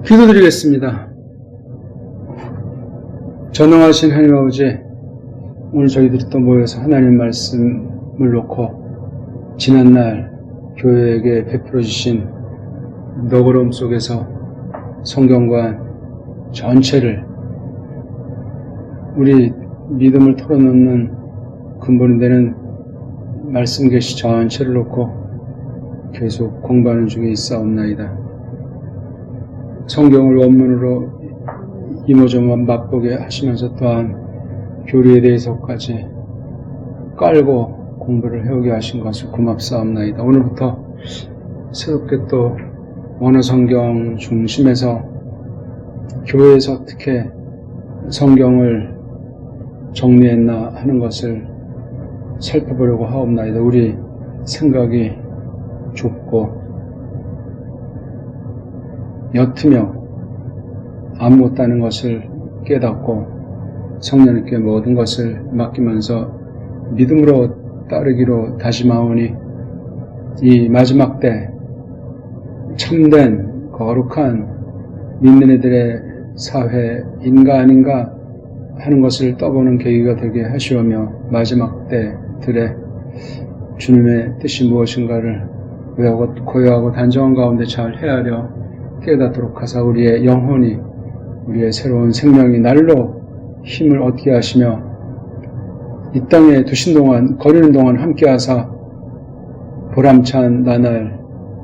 기도드리겠습니다. 전능하신 하나님 아버지, 오늘 저희들이 또 모여서 하나님 말씀을 놓고 지난날 교회에게 베풀어 주신 너그러움 속에서 성경관 전체를 우리 믿음을 털어놓는 근본이 되는 말씀 계시 전체를 놓고 계속 공부하는 중에 있사옵나이다. 성경을 원문으로 이모저모 맛보게 하시면서 또한 교리에 대해서까지 깔고 공부를 해오게 하신 것을 고맙사옵나이다. 오늘부터 새롭게 또 원어성경 중심에서 교회에서 어떻게 성경을 정리했나 하는 것을 살펴보려고 하옵나이다. 우리 생각이 좁고 옅으며 아무것도 아닌 것을 깨닫고 성령님께 모든 것을 맡기면서 믿음으로 따르기로 다짐하오니 이 마지막 때 참된 거룩한 믿는 이들의 사회인가 아닌가 하는 것을 떠보는 계기가 되게 하시오며 마지막 때들의 주님의 뜻이 무엇인가를 고요하고 단정한 가운데 잘 헤아려 깨닫도록 하사 우리의 영혼이 우리의 새로운 생명이 날로 힘을 얻게 하시며 이 땅에 두신 동안 거리는 동안 함께 하사 보람찬 나날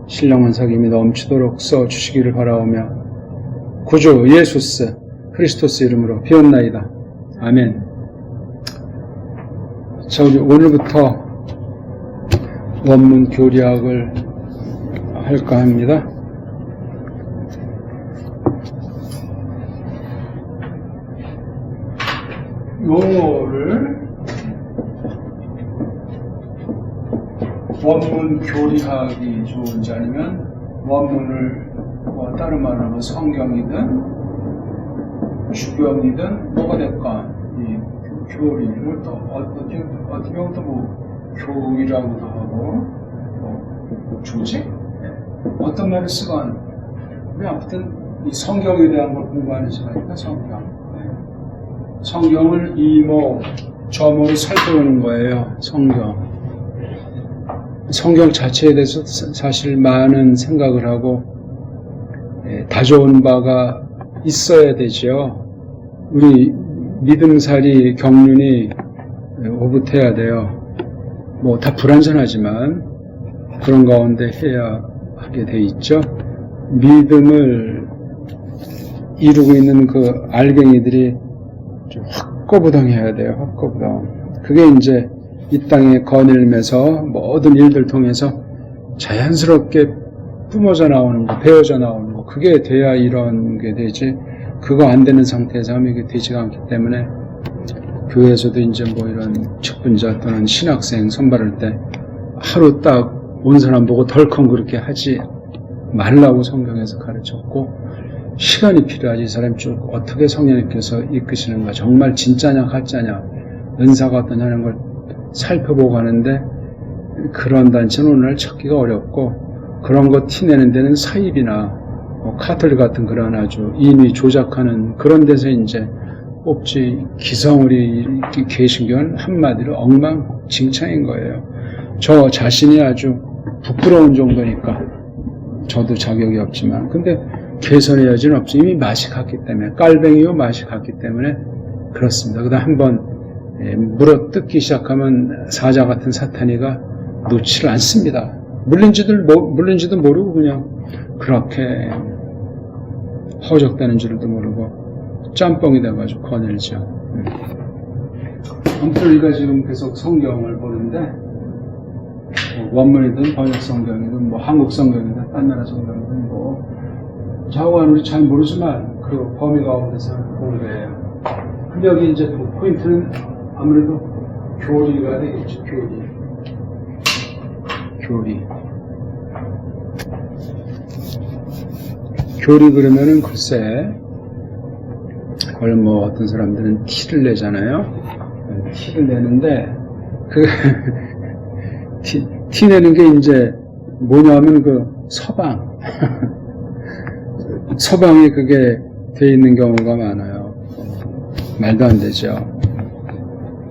신령한 사귐이 넘치도록 써주시기를 바라오며 구주 예수스 크리스토스 이름으로 비옵나이다. 아멘. 자, 우리 오늘부터 원문 교리학을 할까 합니다. 용어를 원문 교리학이 좋은지 아니면 원문을 다른 말로 성경이든 주경이든 뭐가 될까 이 교리를 또 어떻게 보면 또 뭐 교리라고도 하고 뭐 조직 어떤 말을 쓰건 우리 아무튼 이 성경에 대한 걸 공부하는 시간이니까 성경을 이모 저모로 살펴보는 거예요. 성경 자체에 대해서 사실 많은 생각을 하고 다져온 바가 있어야 되죠. 우리 믿음살이 경륜이 오붓해야 돼요. 뭐 다 불완전하지만 그런 가운데 해야 하게 돼 있죠. 믿음을 이루고 있는 그 알갱이들이 좀 확고부동해야 돼요. 확고부동. 그게 이제 이 땅에 거닐면서 모든 일들 통해서 자연스럽게 뿜어져 나오는 거, 배어져 나오는 거, 그게 돼야 이런 게 되지. 그거 안 되는 상태에서 하면 이게 되지가 않기 때문에 교회에서도 이제 뭐 이런 직분자 또는 신학생 선발할 때 하루 딱 온 사람 보고 덜컹 그렇게 하지 말라고 성경에서 가르쳤고 시간이 필요하지. 이 사람이 쭉 어떻게 성령님께서 이끄시는가, 정말 진짜냐 가짜냐, 은사가 어떠냐 하는 걸 살펴보고 가는데 그런 단체는 오늘날 찾기가 어렵고 그런 거 티내는 데는 사입이나 카톨릭 같은 그런 아주 인위 조작하는 그런 데서 이제 뽑지. 기성우리 개신교는 한마디로 엉망진창인 거예요. 저 자신이 아주 부끄러운 정도니까 저도 자격이 없지만 근데 개선의 여지는 없지. 이미 맛이 갔기 때문에 깔뱅이요 맛이 갔기 때문에 그렇습니다. 그다음 한번 물어 뜯기 시작하면 사자 같은 사탄이가 놓지를 않습니다. 물린지도 모르고 그냥 그렇게 허우적대는 줄도 모르고 짬뽕이 돼가지고 거닐죠. 아무튼 우리가 지금 계속 성경을 보는데 원문이든 번역 성경이든 뭐 한국 성경이든 딴 나라 성경이든 뭐 좌우한 우리 잘 모르지만 그 범위 가운데서 공부해요. 근데 여기 이제 포인트는 아무래도 교리가 되겠죠. 교리 그러면은 글쎄 그걸 뭐 어떤 사람들은 티를 내잖아요. 티를 내는데 그 티 내는 게 이제 뭐냐면 그 서방 서방이 그게 돼 있는 경우가 많아요. 말도 안 되죠.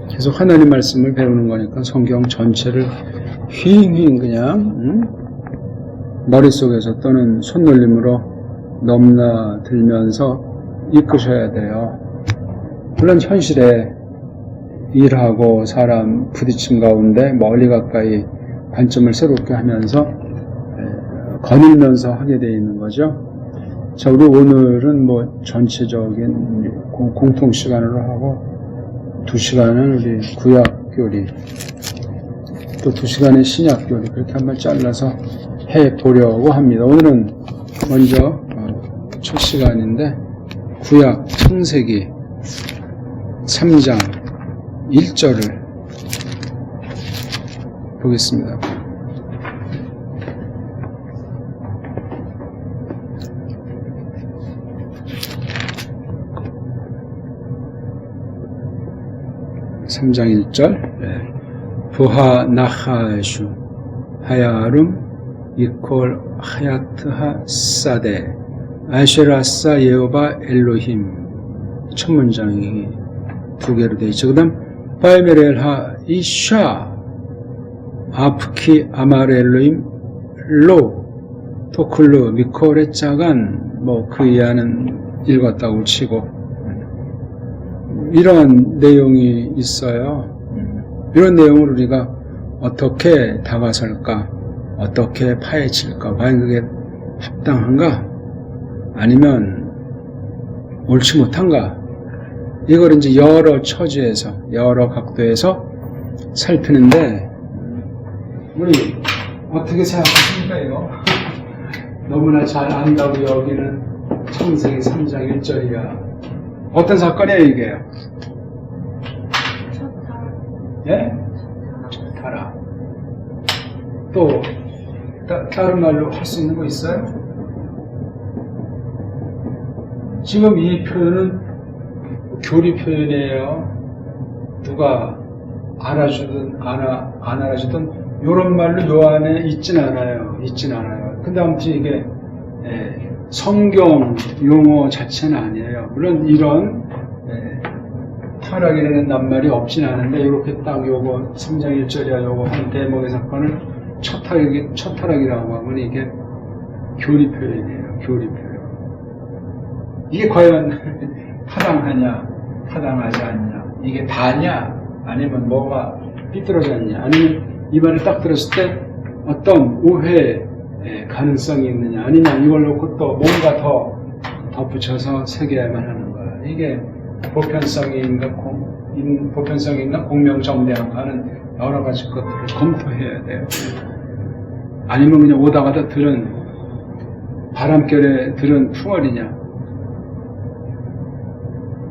계속 하나님 말씀을 배우는 거니까 성경 전체를 휘잉휘잉 그냥 머릿속에서 또는 손놀림으로 넘나들면서 이끄셔야 돼요. 물론 현실에 일하고 사람 부딪힘 가운데 멀리 가까이 관점을 새롭게 하면서 거닐면서 하게 되어 있는 거죠. 자, 우리 오늘은 뭐 전체적인 공통 시간으로 하고 2시간은 우리 구약교리 또 2시간의 신약교리 그렇게 한번 잘라서 해보려고 합니다. 오늘은 먼저 첫 시간인데 구약 창세기 3장 1절을 보겠습니다. (3장 1절) 부하 나하슈 하야름 이콜 하야트하 사데 아쉐라사 예호바 엘로힘 첫 문장이 두 개로 되어 있죠. 그 다음 바이메렐하 이샤 아프키 아마렐로임 로 토클루 미콜의 짜간 뭐 그 이하는 읽었다고 치고 이런 내용이 있어요. 이런 내용을 우리가 어떻게 다가설까? 어떻게 파헤칠까? 과연 그게 합당한가? 아니면 옳지 못한가? 이걸 이제 여러 처지에서, 여러 각도에서 살피는데, 우리 어떻게 생각하십니까, 이거? 너무나 잘 안다고 여기는 창세기 3장 1절이야. 어떤 사건이에요, 이게? 예? 타라. 또, 다른 말로 할 수 있는 거 있어요? 지금 이 표현은 교리 표현이에요. 누가 알아주든, 안 알아주든, 요런 말로 요 안에 있진 않아요. 근데 아무튼 이게, 성경 용어 자체는 아니에요. 물론 이런 타락이라는 낱말이 없진 않은데 이렇게 딱 요거 3장 1절이야 요거 한 대목의 사건을 첫 타락이라고 하면 이게 교리 표현이에요. 교리 표현. 이게 과연 타당하냐 타당하지 않냐 이게 다냐 아니면 뭐가 삐뚤어졌냐 아니면 이 말을 딱 들었을 때 어떤 오해 가능성이 있느냐 아니면 이걸 놓고 또 뭔가 더 덧붙여서 새겨야만 하는 거야. 이게 보편성이 있나 공명정대한가 하는 여러 가지 것들을 검토해야 돼요. 아니면 그냥 오다 가다 들은 바람결에 들은 풍월이냐.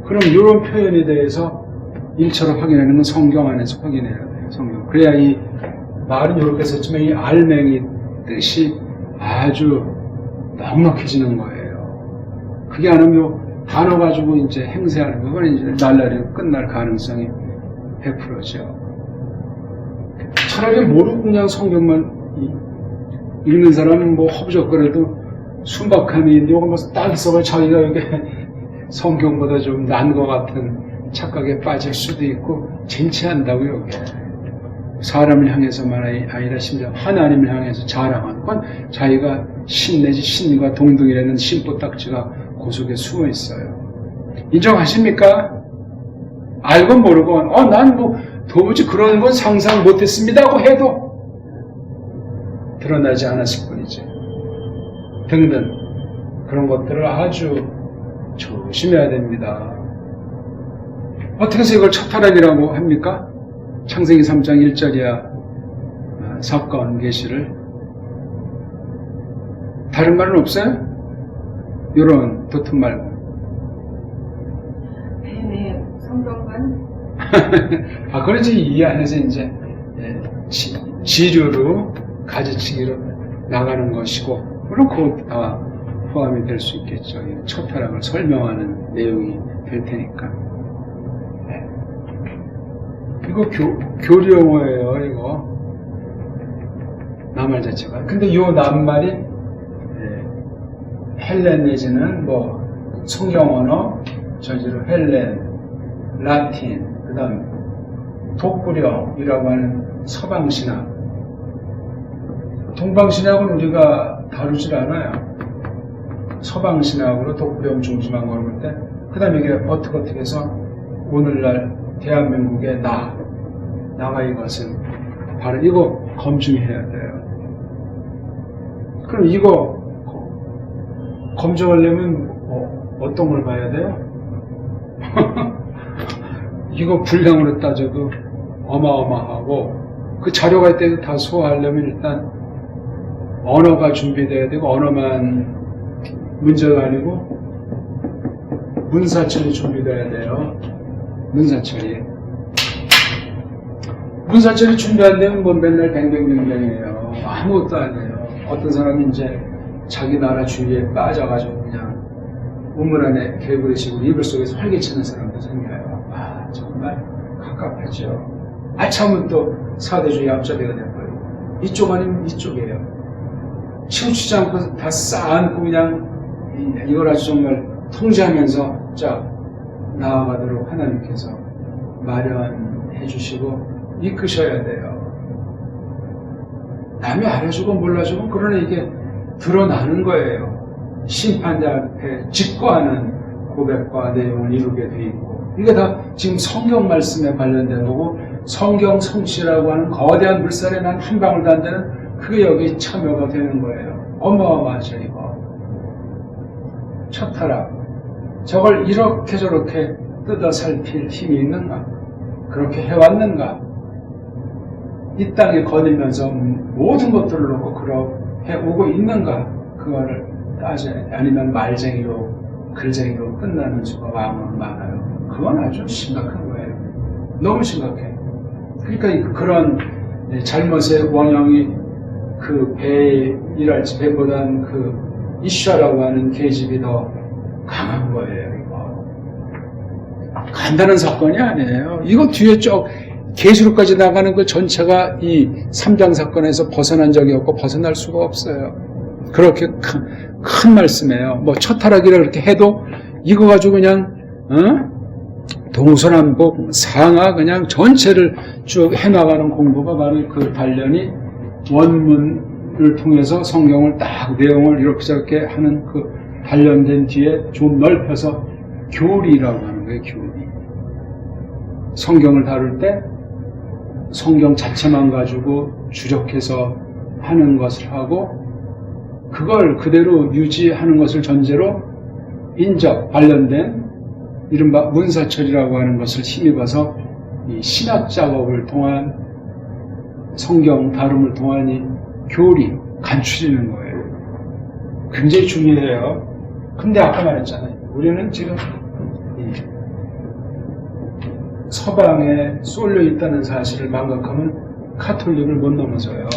그럼 이런 표현에 대해서 일처럼 확인하는 건 성경 안에서 확인해야 돼요. 성경. 그래야 이 말은 이렇게 썼지만 이 알맹이 뜻이 아주 넉넉해지는 거예요. 그게 아니면 단어 가지고 이제 행세하는 건 이제 날라리 끝날 가능성이 100%죠. 차라리 모르고 그냥 성경만 읽는 사람은 뭐 허부적거려도 순박함이 있는데 이거 딱 있어봐 자기가 이게 성경보다 좀 난 것 같은 착각에 빠질 수도 있고 쟁취한다고요. 사람을 향해서만 아니라 심지어 하나님을 향해서 자랑하는 건 자기가 신 내지 신과 동등이라는 신보딱지가 그 속에 숨어 있어요. 인정하십니까? 알고 모르고 난 뭐 도무지 그런 건 상상 못했습니다 하고 해도 드러나지 않았을 뿐이지. 등등 그런 것들을 아주 조심해야 됩니다. 어떻게 해서 이걸 첫타락이라고 합니까? 창세기 3장 1절이야 사건 계시를 다른 말은 없어요? 이런 도튼 말고 네, 성경관 그렇지 이 안에서 이제 지류로 가지치기로 나가는 것이고 물론 그것 다 포함이 될 수 있겠죠. 첫타락을 설명하는 내용이 될 테니까. 이거 교리 용어예요, 이거. 낱말 자체가. 근데 이 낱말이 헬렌 내지는 뭐 성경 언어, 저지로 헬렌, 라틴, 그 다음 독구령이라고 하는 서방신학. 동방신학은 우리가 다루질 않아요. 서방신학으로 독구령 중심한 걸 볼 때, 그 다음에 이게 어떻게 해서 오늘날 대한민국의 나가 이것은 바로 이거 검증해야 돼요. 그럼 이거 검증하려면 어떤 걸 봐야 돼요? 이거 분량으로 따져도 어마어마하고 그 자료가 있다고 다 소화하려면 일단 언어가 준비돼야 되고 언어만 문제가 아니고 문사철이 준비돼야 돼요. 문사철이 준비 안 되면 뭐 맨날 뱅뱅뱅뱅이에요. 아무것도 아니에요. 어떤 사람이 이제 자기 나라 주위에 빠져가지고 그냥 우물 안에 개구리 치고 이불 속에서 활개치는 사람도 생겨요. 아, 정말 갑갑하죠. 아참은 또 사대주의 앞잡이가 돼버리고 이쪽 아니면 이쪽이에요. 치우치지 않고 다 쌓아안고 그냥 이걸 아주 정말 통제하면서 쫙 나아가도록 하나님께서 마련해 주시고 이끄셔야 돼요. 남이 알아주고 몰라주고 그러나 이게 드러나는 거예요. 심판자 앞에 직거하는 고백과 내용을 이루게 돼 있고 이게 다 지금 성경 말씀에 관련된 거고 성경 성취라고 하는 거대한 물살에 난 한 방울도 안 되는 그게 여기 참여가 되는 거예요. 어마어마하죠 이거. 첫 타락. 저걸 이렇게 저렇게 뜯어 살필 힘이 있는가? 그렇게 해왔는가? 이 땅에 거닐면서 모든 것들을 놓고 그렇게 오고 있는가? 그거를 따져야 돼. 아니면 말쟁이로, 글쟁이로 끝나는 수가 왕은 많아요. 그건 아주 심각한 거예요. 너무 심각해. 그러니까 그런 잘못의 원형이 그 배일할지 배보단 그 이슈라고 하는 계집이 더 강한 거예요, 이거. 간단한 사건이 아니에요. 이거 뒤에 쭉 계시록까지 나가는 그 전체가 이 3장 사건에서 벗어난 적이 없고 벗어날 수가 없어요. 그렇게 큰 말씀이에요. 뭐 첫 타락이라 그렇게 해도 이거 가지고 그냥 동서남북 상하 그냥 전체를 쭉 해나가는 공부가 바로 그 단련이 원문을 통해서 성경을 딱 내용을 이렇게 저렇게 하는 그 단련된 뒤에 좀 넓혀서 교리라고 하는 거예요. 교리. 성경을 다룰 때 성경 자체만 가지고 주력해서 하는 것을 하고 그걸 그대로 유지하는 것을 전제로 인적, 관련된 이른바 문사철이라고 하는 것을 힘입어서 이 신학 작업을 통한 성경 다rum을 통한 이 교리, 간추리는 거예요. 굉장히 중요해요. 근데 아까 말했잖아요. 우리는 지금 이 서방에 쏠려 있다는 사실을 망각하면 카톨릭을 못 넘어서요.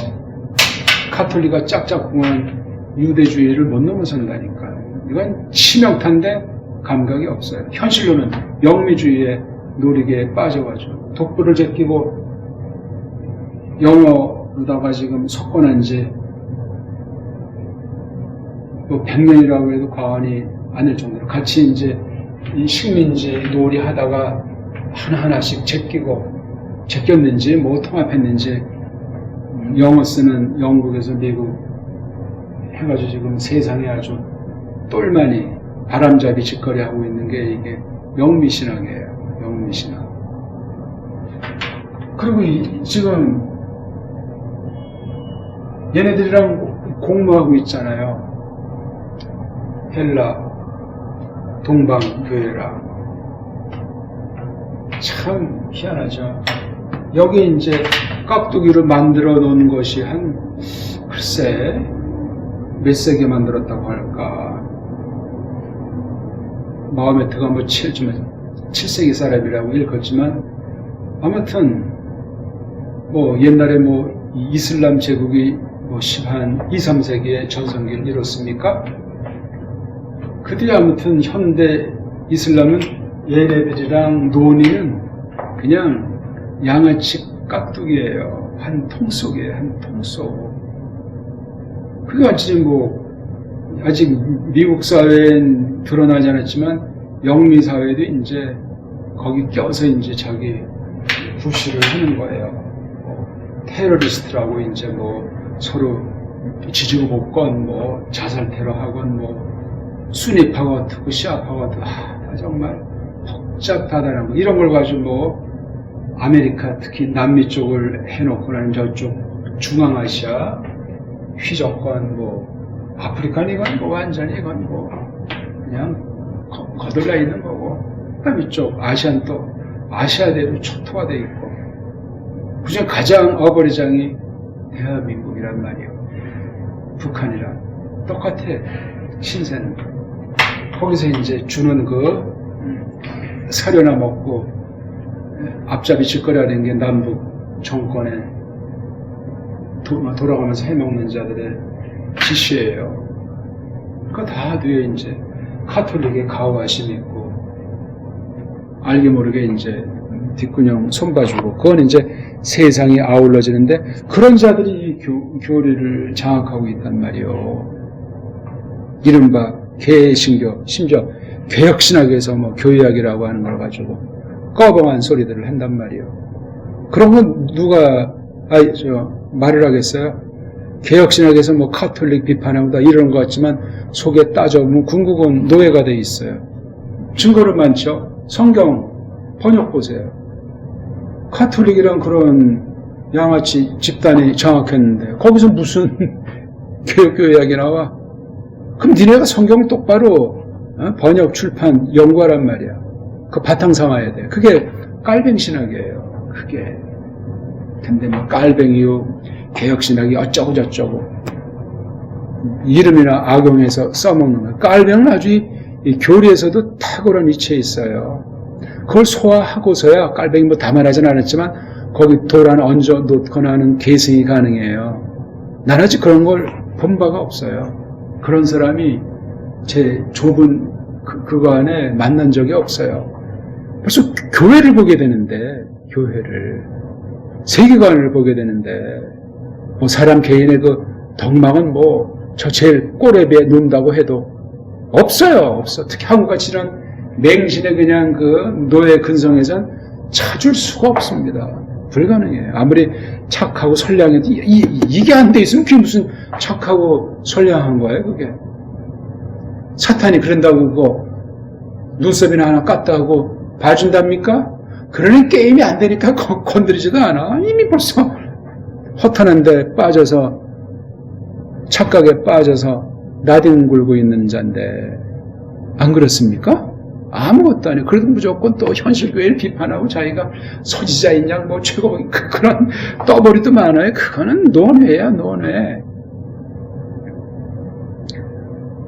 카톨릭과 짝짝꿍한 유대주의를 못 넘어선다니까. 이건 치명타인데 감각이 없어요. 현실로는 영미주의의 노리개에 빠져가지고 독불을 제끼고 영어로다가 지금 석권한 지 뭐 100년이라고 해도 과언이 아닐 정도로 같이 이제 이 식민지 놀이 하다가 하나하나씩 제꼈는지 뭐 통합했는지 영어 쓰는 영국에서 미국 해가지고 지금 세상에 아주 똘마니 바람잡이 짓거리 하고 있는 게 이게 영미신학이에요. 영미신학. 그리고 지금 얘네들이랑 공모하고 있잖아요. 헬라 동방교회랑. 참 희한하죠. 여기 이제 깍두기로 만들어 놓은 것이 글쎄 몇 세기 만들었다고 할까. 마호메트가 뭐 7세기 사람이라고 읽었지만 아무튼 뭐 옛날에 뭐 이슬람 제국이 뭐 2, 3세기에 전성기를 이뤘습니까? 그들이 아무튼 현대 이슬람은 얘네들이랑 논의는 그냥 양아치 깍두기예요. 한 통 속이에요. 한 통 속. 그게 완전히 뭐 아직 미국 사회엔 드러나지 않았지만 영미 사회도 이제 거기 껴서 이제 자기 부시를 하는 거예요. 뭐 테러리스트라고 이제 뭐 서로 지지고 볶건 뭐 자살 테러하건 뭐 순위파가 어떻고 시아파가 어떻고 정말 복잡하다는 거 이런 걸 가지고 뭐 아메리카 특히 남미 쪽을 해놓고는 저쪽 중앙아시아 휘적건 뭐 아프리카니건 뭐 완전히 이건 뭐 그냥 거들려 있는 거고 그다음 이쪽 아시안 또 아시아대로 초토화되어 있고 그중 가장 어버리장이 대한민국이란 말이에요. 북한이랑 똑같아 신세는 거기서 이제 주는 그 사료나 먹고 앞잡이 짓거리하는 게 남북 정권에 돌아가면서 해먹는 자들의 지시예요. 그거 다 뒤에 이제 카톨릭의 가오하심이 있고 알게 모르게 이제 뒷구녕 손봐주고 그건 이제 세상이 아울러지는데 그런 자들이 이 교리를 장악하고 있단 말이에요. 이른바 개신교 심지어 개혁신학에서 뭐 교회학이라고 하는 걸 가지고 꺼벙한 소리들을 한단 말이에요. 그런 건 누가 말을 하겠어요? 개혁신학에서 뭐 카톨릭 비판하고 이런 것 같지만 속에 따져보면 궁극은 노예가 돼 있어요. 증거를 많죠. 성경 번역 보세요. 카톨릭이란 그런 양아치 집단이 장악했는데 거기서 무슨 개혁교회학이 나와? 그럼 니네가 성경을 똑바로 번역, 출판, 연구하란 말이야. 그 바탕 삼아야 돼. 그게 깔뱅신학이에요. 그게. 근데 뭐 깔뱅이요, 개혁신학이 어쩌고저쩌고 이름이나 악용해서 써먹는 거예요. 깔뱅은 아주 이 교리에서도 탁월한 위치에 있어요. 그걸 소화하고서야 깔뱅이 뭐 다 말하진 않았지만 거기 돌 하나 얹어 놓거나 하는 계승이 가능해요. 난 아직 그런 걸 본 바가 없어요. 그런 사람이 제 좁은 그거 안에 만난 적이 없어요. 벌써 교회를 보게 되는데 교회를 세계관을 보게 되는데 뭐 사람 개인의 그 덕망은 뭐 저 제일 꼬레비에 논다고 해도 없어요. 없어. 특히 한국같이 이런 맹신의 그냥 그 노예 근성에선 찾을 수가 없습니다. 불가능해요. 아무리 착하고 선량해도 이게 안 돼 있으면 그게 무슨 착하고 선량한 거예요, 그게. 사탄이 그런다고 그거 눈썹이나 하나 깠다 하고 봐준답니까? 그러니 게임이 안 되니까 건드리지도 않아. 이미 벌써 허탄한 데 빠져서 착각에 빠져서 나뒹 굴고 있는 자인데 안 그렇습니까? 아무것도 아니에요. 그래도 무조건 또 현실교회를 비판하고 자기가 소지자인 양 뭐 최고 그런 떠버리도 많아요. 그거는 논외야, 논외.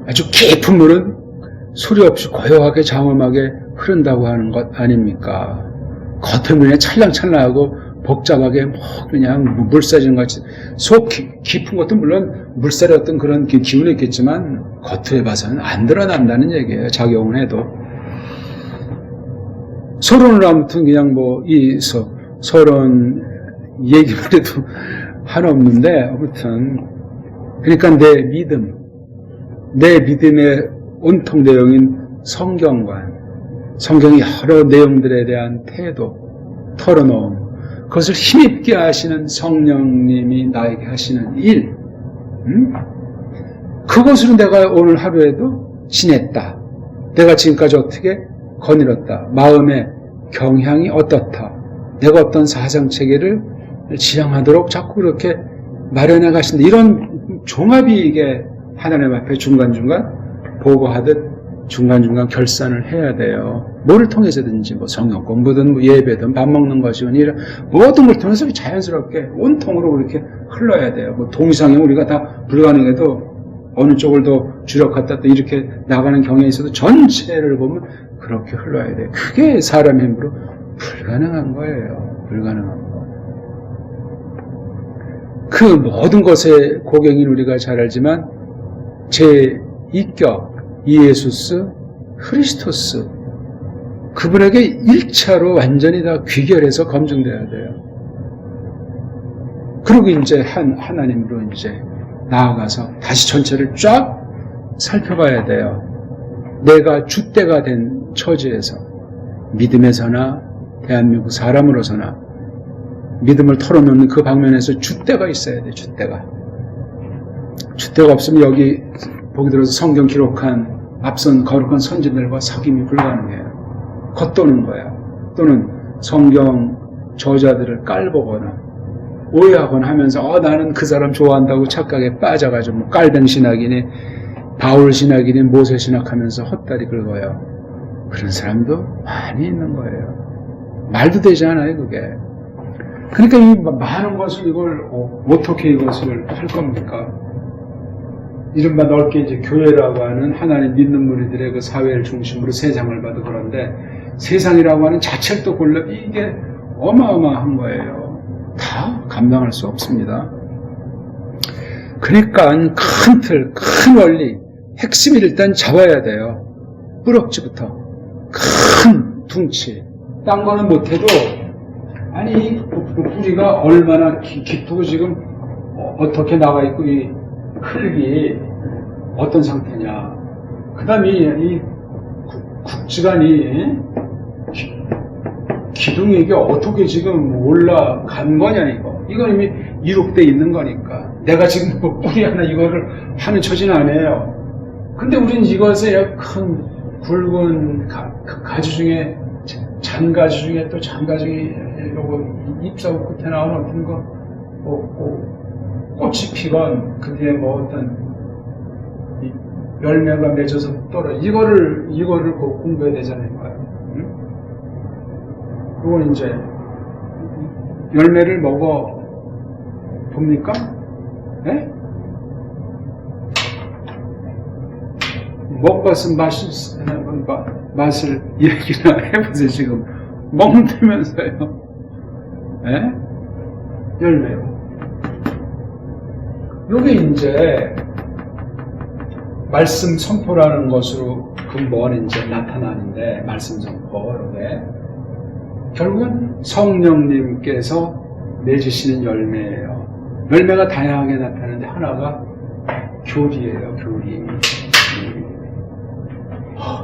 아주 깊은 물은 소리 없이 고요하게 장엄하게 흐른다고 하는 것 아닙니까? 겉표면에 찰랑찰랑하고 복잡하게 뭐 그냥 물살이는 같이 속 깊은 것도 물론 물살의 어떤 그런 기운이 있겠지만 겉에 봐서는 안 드러난다는 얘기예요. 작용을 해도. 서론을 아무튼 그냥 뭐 서론 얘기만 해도 하나 없는데 아무튼 그러니까 내 믿음의 온통 내용인 성경관, 성경의 여러 내용들에 대한 태도, 털어놓음, 그것을 힘있게 하시는 성령님이 나에게 하시는 일, 그것으로 내가 오늘 하루에도 지냈다. 내가 지금까지 어떻게 거닐었다. 마음의 경향이 어떻다. 내가 어떤 사상체계를 지향하도록 자꾸 그렇게 마련해 가신다. 이런 종합이 이게 하나님 앞에 중간중간 보고하듯 중간중간 결산을 해야 돼요. 뭐를 통해서든지 뭐 성경 공부든 뭐 예배든 밥 먹는 것이든 이런 모든 걸 통해서 자연스럽게 온통으로 그렇게 흘러야 돼요. 뭐 동상형 우리가 다 불가능해도 어느 쪽을 더 주력했다 또 이렇게 나가는 경향이 있어도 전체를 보면 그렇게 흘러야 돼요. 그게 사람 힘으로 불가능한 거예요. 불가능한 거. 그 모든 것의 고경인 우리가 잘 알지만 제 인격 이에수스 크리스토스 그분에게 1차로 완전히 다 귀결해서 검증돼야 돼요. 그리고 이제 하나님으로 이제 나아가서 다시 전체를 쫙 살펴봐야 돼요. 내가 줏대가 된 처지에서 믿음에서나 대한민국 사람으로서나 믿음을 털어놓는 그 방면에서 줏대가 있어야 돼. 줏대가 없으면 여기 보기 들어서 성경 기록한 앞선 거룩한 선지들과 사귐이 불가능해요. 겉도는 거야. 또는 성경 저자들을 깔보거나 오해하거나 하면서 나는 그 사람 좋아한다고 착각에 빠져가지고 뭐 깔뱅 신학이니 바울 신학이니 모세 신학하면서 헛다리 긁어요. 그런 사람도 많이 있는 거예요. 말도 되지 않아요, 그게. 그러니까 이 많은 것을 이걸 어떻게 이것을 할 겁니까? 이른바 넓게 이제 교회라고 하는 하나님 믿는 무리들의 그 사회를 중심으로 세상을 봐도 그런데 세상이라고 하는 자체를 또 골라 이게 어마어마한 거예요. 다 감당할 수 없습니다. 그러니까 큰 틀, 큰 원리, 핵심을 일단 잡아야 돼요. 뿌럭지부터. 큰 둥치. 딴 거는 못해도 아니 그 뿌리가 얼마나 깊고 지금 어떻게 나가 있고 이 흙이 어떤 상태냐. 그 다음에 이 국지간이 기둥이 이게 어떻게 지금 올라간 거냐 이거. 이건 이미 이룩돼 있는 거니까. 내가 지금 뭐 뿌리 하나 이거를 하는 처지는 아니에요. 근데 우린 이것에 큰 굵은 가지 중에 잔가지 중에 또 잔가지 요거 잎사구 끝에 나오는 어떤 거 꽃이 피건 그 뒤에 뭐 어떤 열매가 맺어서 떨어 이거를 꼭 공부해야 되잖아요. 응? 그건 이제 열매를 먹어 봅니까? 예? 먹봤은 맛을 얘기나 해보세요. 지금 먹는다면서요. 예? 열매요. 요게 이제 말씀 선포라는 것으로 근본 이제 나타나는데 말씀 선포 요게 결국은 성령님께서 맺으시는 열매예요. 열매가 다양하게 나타나는데 하나가 교리예요. 교리.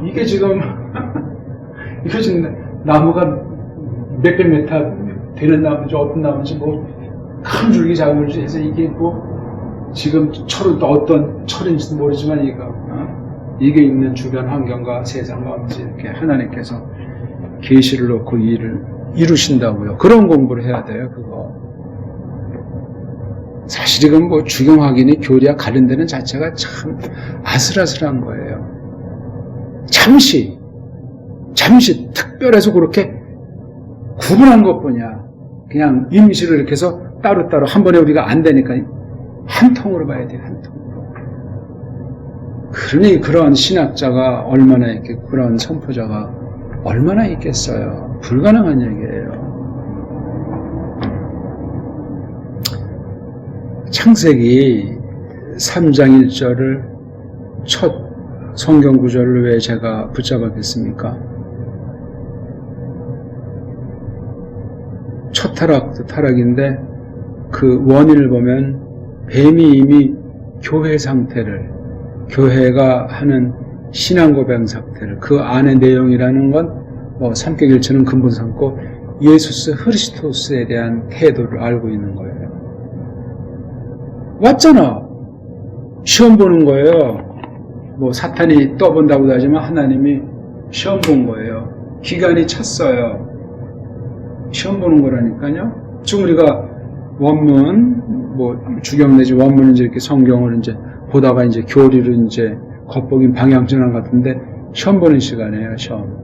이게 지금 나무가 몇 개 메타 되는 나무인지 어떤 나무인지 뭐 큰 줄기 작은 줄기 해서 이게 뭐 지금 철은 또 어떤 철인지도 모르지만 이게 있는 주변 환경과 세상과 어찌 이렇게 하나님께서 계시를 놓고 일을 이루신다고요. 그런 공부를 해야 돼요. 그거. 사실 이건 뭐 주경학이니 교리와 관련되는 자체가 참 아슬아슬한 거예요. 잠시 특별해서 그렇게 구분한 것뿐이야. 그냥 임시로 이렇게 해서 따로따로 한 번에 우리가 안 되니까 한 통으로 봐야 돼. 한 통으로. 그러니 그런 신학자가 얼마나 있겠고 그런 선포자가 얼마나 있겠어요. 불가능한 얘기예요. 창세기 3장 1절을 첫 성경 구절을 왜 제가 붙잡았겠습니까? 첫 타락도 타락인데 그 원인을 보면 뱀이 이미 교회 상태를, 교회가 하는 신앙 고백 상태를, 그 안의 내용이라는 건 뭐 삼격일체는 근본 삼고 예수스 흐리스토스에 대한 태도를 알고 있는 거예요. 왔잖아. 시험 보는 거예요. 뭐 사탄이 떠본다고도 하지만 하나님이 시험 본 거예요. 기간이 찼어요. 시험 보는 거라니까요. 지금 우리가 원문, 뭐 주경 내지 원문은 이제 이렇게 성경을 이제 보다가 이제 교리를 이제 겉보긴 방향전환 같은데 시험 보는 시간이에요. 시험.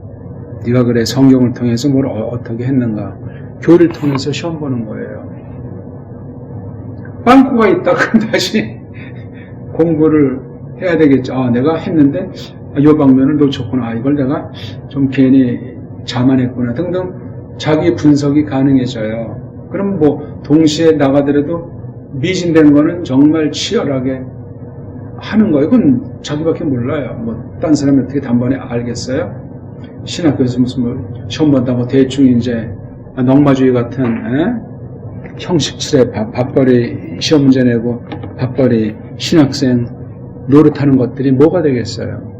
네가 그래 성경을 통해서 뭘 어떻게 했는가. 교리를 통해서 시험 보는 거예요. 빵꾸가 있다가 다시 공부를 해야 되겠죠. 내가 했는데 이 방면을 놓쳤구나. 이걸 내가 좀 괜히 자만했구나. 등등 자기 분석이 가능해져요. 그럼 뭐 동시에 나가더라도 미진된 거는 정말 치열하게 하는 거예요. 그건 자기밖에 몰라요. 뭐 딴 사람이 어떻게 단번에 알겠어요? 신학교에서 무슨 뭐 시험 본다고 대충 이제 넉마주의 같은 형식칠에 밥벌이 시험 문제 내고 밥벌이 신학생 노릇하는 것들이 뭐가 되겠어요?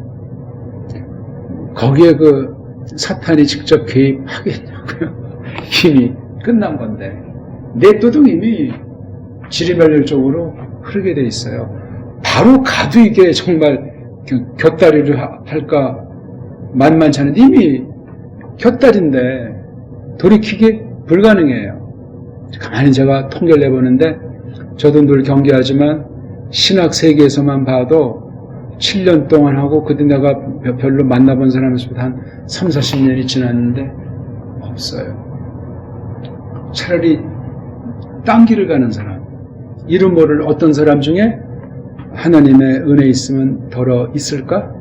거기에 그 사탄이 직접 개입하겠냐고요. 이미 끝난 건데 내또도 이미 지리멸렬 쪽으로 흐르게 돼 있어요. 바로 가도 이게 정말 곁다리를 할까 만만치 않은데 이미 곁다리인데 돌이키기 불가능해요. 가만히 제가 통계를 내보는데 저도 늘 경계하지만 신학 세계에서만 봐도 7년 동안 하고 그때 내가 별로 만나본 사람에서부터 한 3, 40년이 지났는데 없어요. 차라리 딴 길을 가는 사람, 이름 모를 어떤 사람 중에 하나님의 은혜 있으면 덜어 있을까?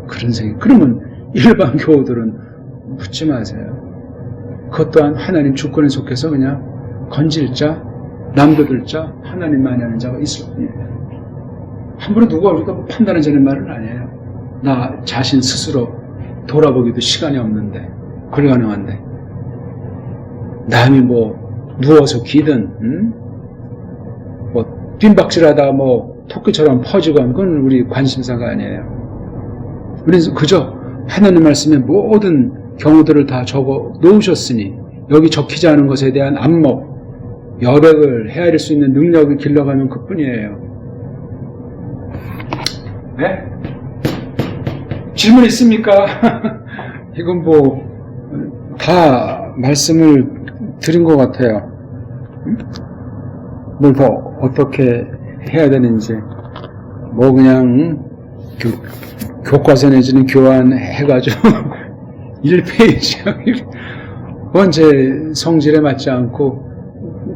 그런 생각. 그러면 일반 교우들은 묻지 마세요. 그것 또한 하나님 주권에 속해서 그냥 건질 자, 남겨둘 자, 하나님만이 하는 자가 있을 뿐이에요. 함부로 누가 우리가 판단하자는 말은 아니에요. 나 자신 스스로 돌아보기도 시간이 없는데, 불가능한데. 남이 뭐 누워서 기든, 뭐 빈박질하다 뭐 토끼처럼 퍼지건 그건 우리 관심사가 아니에요. 우리는 그저 하나님 말씀에 모든 경우들을 다 적어 놓으셨으니 여기 적히지 않은 것에 대한 안목, 여백을 헤아릴 수 있는 능력을 길러가면 그뿐이에요. 네? 질문 있습니까? 이건 뭐 다 말씀을 드린 것 같아요. 뭘 더 어떻게 해야 되는지 뭐 그냥 교과서 내지는 교환해가지고 1페이지 언제 성질에 맞지 않고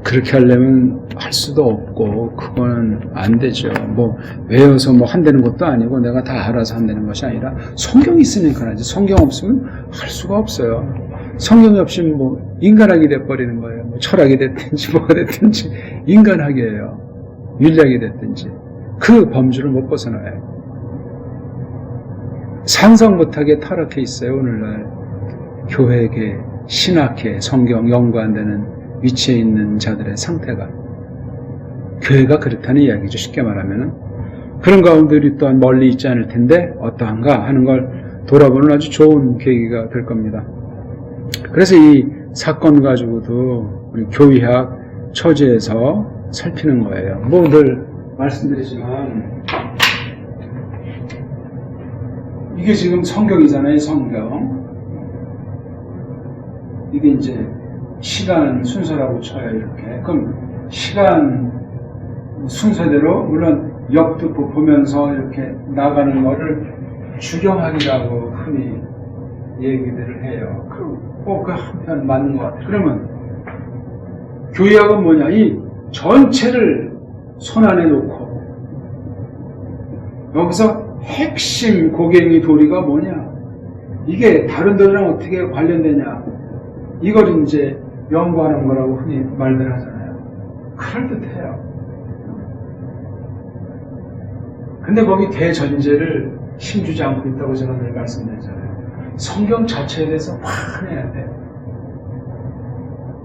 그렇게 하려면 할 수도 없고 그거는 안 되죠. 뭐 외워서 뭐 한다는 것도 아니고 내가 다 알아서 한다는 것이 아니라 성경이 있으니까 하지. 성경 없으면 할 수가 없어요. 성경이 없으면 뭐 인간학이 돼버리는 거예요. 뭐 철학이 됐든지 뭐가 됐든지 인간학이에요. 윤리학이 됐든지 그 범주를 못 벗어나요. 상상 못하게 타락해 있어요. 오늘날 교회계, 신학계, 성경 연구한다는 위치에 있는 자들의 상태가 교회가 그렇다는 이야기죠. 쉽게 말하면은 그런 가운데 우리 또한 멀리 있지 않을 텐데 어떠한가 하는 걸 돌아보는 아주 좋은 계기가 될 겁니다. 그래서 이 사건 가지고도 우리 교의학 처지에서 살피는 거예요. 뭐 늘 말씀드리지만 이게 지금 성경이잖아요. 성경. 이게 이제 시간 순서라고 쳐요. 이렇게. 그럼 시간 순서대로 물론 옆도 보면서 이렇게 나가는 거를 주경학이라고 흔히 얘기들을 해요. 그 한편 맞는 것 같아요. 그러면 교의학은 뭐냐? 이 전체를 손안에 놓고 여기서 핵심 고갱이 도리가 뭐냐? 이게 다른 데랑 어떻게 관련되냐? 이걸 이제 연구하는 거라고 흔히 말들 하잖아요. 그럴듯해요. 근데 거기 대전제를 힘주지 않고 있다고 제가 늘 말씀드리잖아요. 성경 자체에 대해서 확인해야 돼요.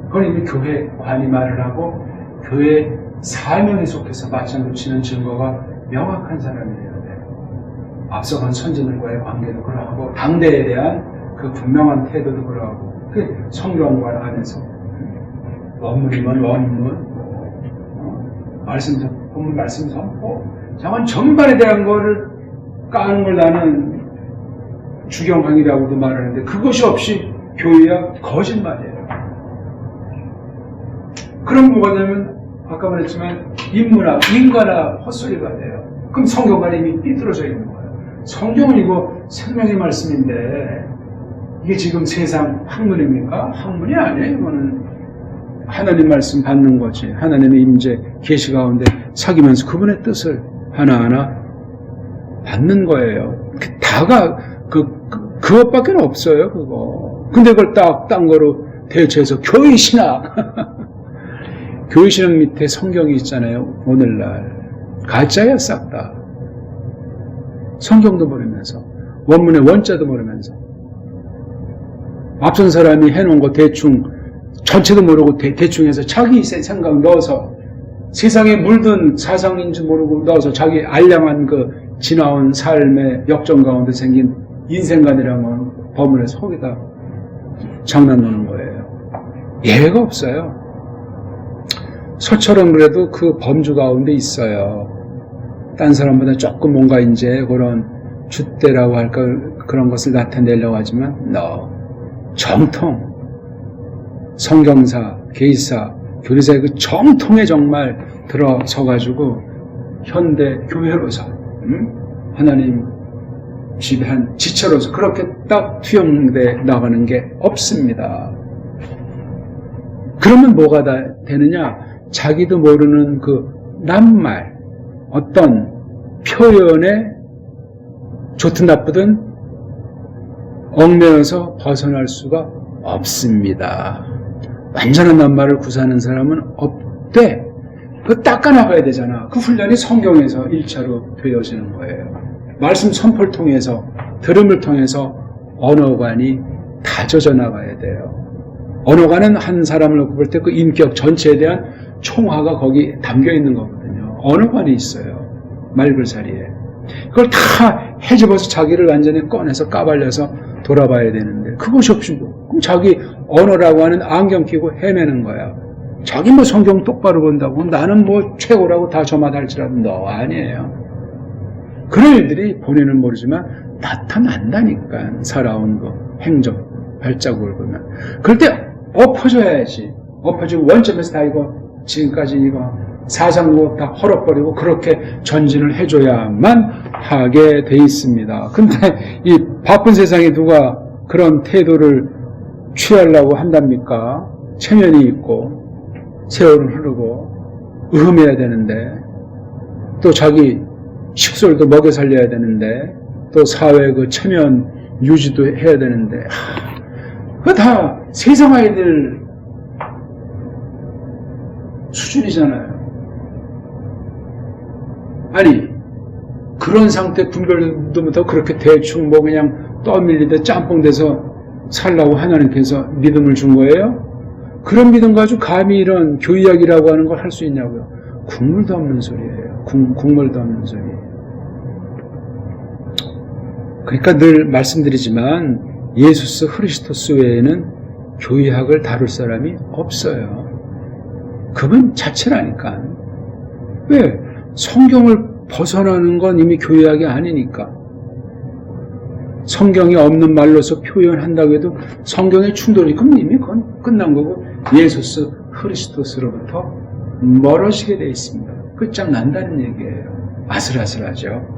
그건 이미 교회관이 말을 하고 교회 사명에 속해서 맞장구 치는 증거가 명확한 사람이어야 돼요. 앞서간 선진들과의 관계도 그러하고 당대에 대한 그 분명한 태도도 그러하고 그 성경관 안에서 원문이면 원문, 말씀 본문 말씀 선포, 자만 전반에 대한 거를 까는 걸 나는 주경학이라고도 말하는데 그것이 없이 교의학 거짓말이에요. 그럼 뭐가 되면 아까 말했지만 인문학, 인간학 헛소리가 돼요. 그럼 성경관이 이미 삐뚤어져 있는 거예요. 성경은 이거 생명의 말씀인데 이게 지금 세상 학문입니까? 학문이 아니에요. 이거는 하나님 말씀 받는 거지. 하나님의 임재, 계시 가운데 사귀면서 그분의 뜻을 하나하나 받는 거예요. 다가 그것밖에 없어요. 그거. 근데 그걸 딴 거로 대체해서 교회신학. 교회신학 밑에 성경이 있잖아요. 오늘날 가짜야 싹 다. 성경도 모르면서 원문의 원자도 모르면서 앞선 사람이 해놓은 거 대충 전체도 모르고 대충 해서 자기 생각 넣어서 세상에 물든 사상인지 모르고 넣어서 자기 알량한 그 지나온 삶의 역정 가운데 생긴 인생관이라는 건 버무려서 거기다 장난노는 거예요. 예외가 없어요. 소처럼 그래도 그 범주 가운데 있어요. 딴 사람보다 조금 뭔가 이제 그런 줏대라고 할까 그런 것을 나타내려고 하지만 정통 성경사, 계시사, 교리사의 그 정통에 정말 들어서가지고 현대 교회로서 하나님 지배한 지체로서 그렇게 딱 투영돼 나가는 게 없습니다. 그러면 뭐가 되느냐? 자기도 모르는 그 낱말, 어떤 표현에 좋든 나쁘든 얽매여서 벗어날 수가 없습니다. 완전한 낱말을 구사하는 사람은 없대. 그거 닦아나가야 되잖아. 그 훈련이 성경에서 1차로 되어지는 거예요. 말씀 선포를 통해서, 들음을 통해서 언어관이 다져져 나가야 돼요. 언어관은 한 사람을 놓고 볼 때 그 인격 전체에 대한 총화가 거기 담겨 있는 거거든요. 언어관이 있어요. 말글사리에. 그걸 다 헤집어서 자기를 완전히 꺼내서 까발려서 돌아봐야 되는데 그것이 없이 그럼 자기 언어라고 하는 안경 끼고 헤매는 거야. 자기 뭐 성경 똑바로 본다고 나는 뭐 최고라고 다 저마다 할지라도 너 아니에요. 그런 일들이 본인은 모르지만 나타난다니까. 살아온 거 행적 발자국을 보면 그럴 때 엎어져야지. 엎어지고 원점에서 다 이거 지금까지 이거 사상도 다 헐어버리고 그렇게 전진을 해줘야만 하게 돼 있습니다. 근데 이 바쁜 세상에 누가 그런 태도를 취하려고 한답니까? 체면이 있고 세월은 흐르고 의흠해야 되는데 또 자기 식솔도 먹여 살려야 되는데 또 사회 그 체면 유지도 해야 되는데 그거 다 세상 아이들 수준이잖아요. 아니 그런 상태 분별도 못하고 그렇게 대충 뭐 그냥 떠밀리듯 짬뽕돼서 살라고 하나님께서 믿음을 준 거예요? 그런 믿음 가지고 감히 이런 교이학이라고 하는 걸 할 수 있냐고요? 국물도 없는 소리예요. 국물도 없는 소리예요. 그러니까 늘 말씀드리지만 예수스 크리스토스 외에는 교이학을 다룰 사람이 없어요. 그분 자체라니까. 왜? 성경을 벗어나는 건 이미 교이학이 아니니까. 성경이 없는 말로서 표현한다고 해도 성경의 충돌이 그럼 이미 그건 끝난 거고 예수스 크리스토스로부터 멀어지게 되어 있습니다. 끝장난다는 얘기예요. 아슬아슬하죠.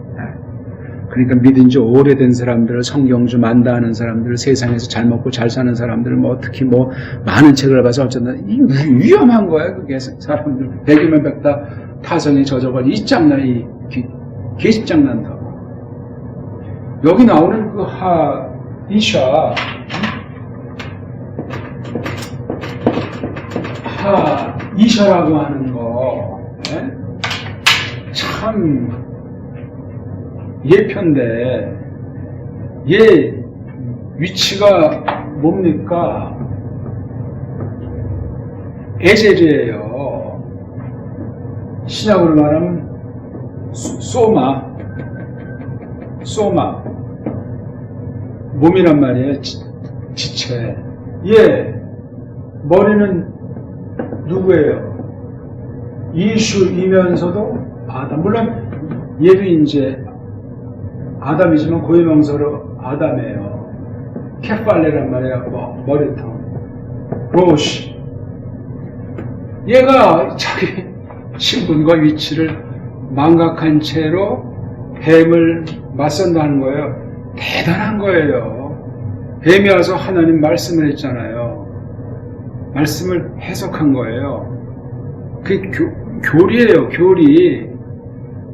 그러니까 믿은 지 오래된 사람들, 성경 좀 안다 하는 사람들, 세상에서 잘 먹고 잘 사는 사람들, 뭐 특히 뭐 많은 책을 봐서 어쩐다. 위험한 거야. 그게 사람들 100이면 100다 타성에 젖어버리 이 짱나 이 계집장난다. 여기 나오는 그 이샤라고 하는 거, 네? 참 예편데 얘 위치가 뭡니까? 에젤이에요. 신약으로 말하면 소마 몸이란 말이에요. 지체. 얘 머리는 누구예요? 이슈이면서도 아담. 물론 얘도 이제 아담이지만 고유명사로 아담이에요. 케팔레란 말이에요. 머리통. 로시. 얘가 자기 신분과 위치를 망각한 채로 뱀을 맞선다는 거예요. 대단한 거예요. 뱀이 와서 하나님 말씀을 했잖아요. 말씀을 해석한 거예요. 그 교리예요. 교리.